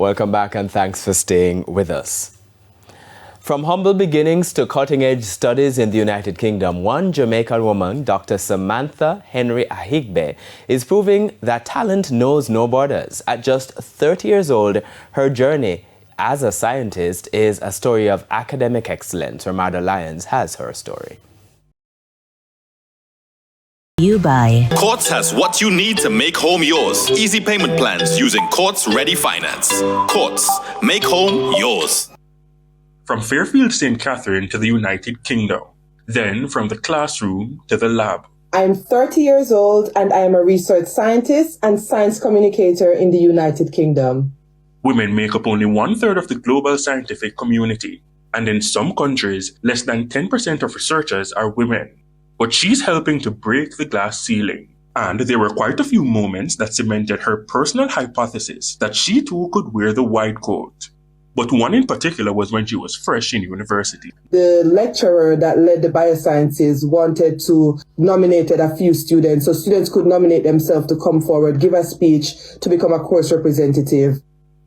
Welcome back and thanks for staying with us. From humble beginnings to cutting-edge studies in the United Kingdom, one Jamaican woman, Dr. Samantha Henry-Akhigbe, is proving that talent knows no borders. At just 30 years old, her journey as a scientist is a story of academic excellence. Ramada Lyons has her story. You buy. Quartz has what you need to make home yours. Easy payment plans using Quartz Ready Finance. Quartz, make home yours. From Fairfield, St. Catherine to the United Kingdom. Then from the classroom to the lab. I'm 30 years old and I am a research scientist and science communicator in the United Kingdom. Women make up only 1/3 of the global scientific community. And in some countries, less than 10% of researchers are women. But she's helping to break the glass ceiling. And there were quite a few moments that cemented her personal hypothesis that she too could wear the white coat. But one in particular was when she was fresh in university. The lecturer that led the biosciences wanted to nominate a few students, so students could nominate themselves to come forward, give a speech to become a course representative.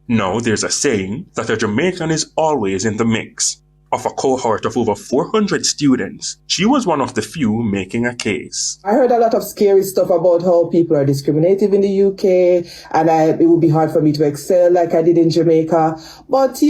Now there's a saying that a Jamaican is always in the mix. Of a cohort of over 400 students, she was one of the few making a case. I heard a lot of scary stuff about how people are discriminated in the UK and it would be hard for me to excel like I did in Jamaica. But,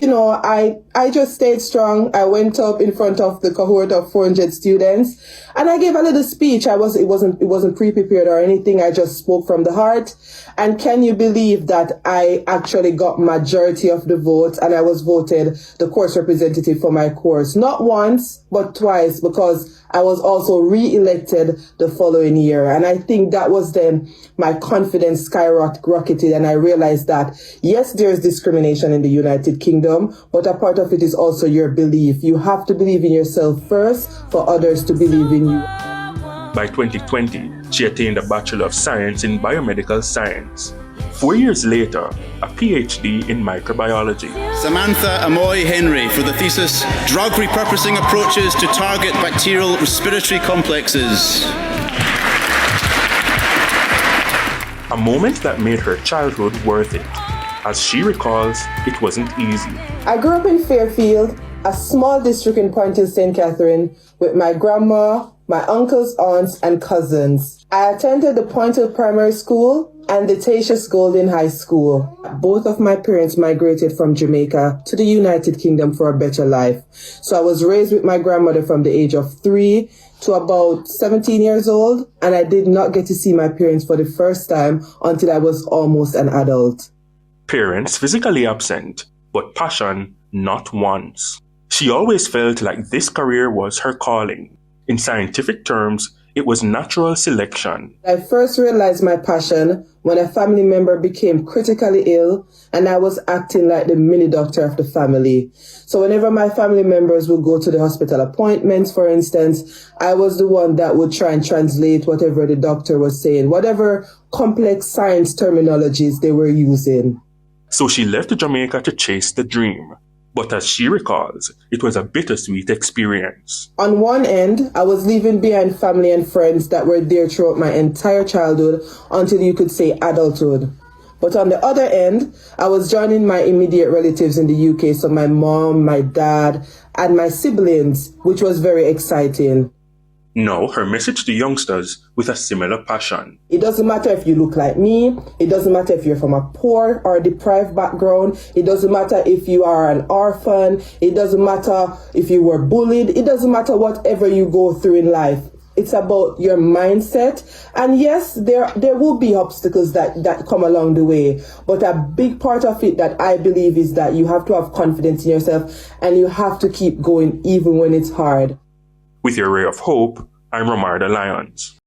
I just stayed strong. I went up in front of the cohort of 400 students and I gave a little speech. It wasn't pre-prepared or anything. I just spoke from the heart. And can you believe that I actually got majority of the votes and I was voted the course representative for my course, not once, but twice, because I was also re-elected the following year. And I think that was then my confidence skyrocketed. And I realized that, yes, there's discrimination in the United Kingdom, but a part of it is also your belief. You have to believe in yourself first for others to believe in you. By 2020, she attained a Bachelor of Science in Biomedical Science. 4 years later, a PhD in microbiology. Samantha Amoy Henry for the thesis, Drug Repurposing Approaches to Target Bacterial Respiratory Complexes. A moment that made her childhood worth it. As she recalls, it wasn't easy. I grew up in Fairfield, a small district in Pointe St. Catherine, with my grandma, my uncles, aunts, and cousins. I attended the Pointe Primary School and the Tatius Golden High School. Both of my parents migrated from Jamaica to the United Kingdom for a better life. So I was raised with my grandmother from the age of 3 to about 17 years old, and I did not get to see my parents for the first time until I was almost an adult. Parents physically absent, but passion not once. She always felt like this career was her calling. In scientific terms, it was natural selection. I first realized my passion when a family member became critically ill and I was acting like the mini doctor of the family. So whenever my family members would go to the hospital appointments, for instance, I was the one that would try and translate whatever the doctor was saying, whatever complex science terminologies they were using. So she left Jamaica to chase the dream. But as she recalls, it was a bittersweet experience. On one end, I was leaving behind family and friends that were there throughout my entire childhood until you could say adulthood. But on the other end, I was joining my immediate relatives in the UK, so my mom, my dad, and my siblings, which was very exciting. Now, her message to youngsters with a similar passion. It doesn't matter if you look like me. It doesn't matter if you're from a poor or deprived background. It doesn't matter if you are an orphan. It doesn't matter if you were bullied. It doesn't matter whatever you go through in life. It's about your mindset. And yes, there will be obstacles that come along the way. But a big part of it that I believe is that you have to have confidence in yourself and you have to keep going even when it's hard. With your ray of hope, I'm Ramada Lyons.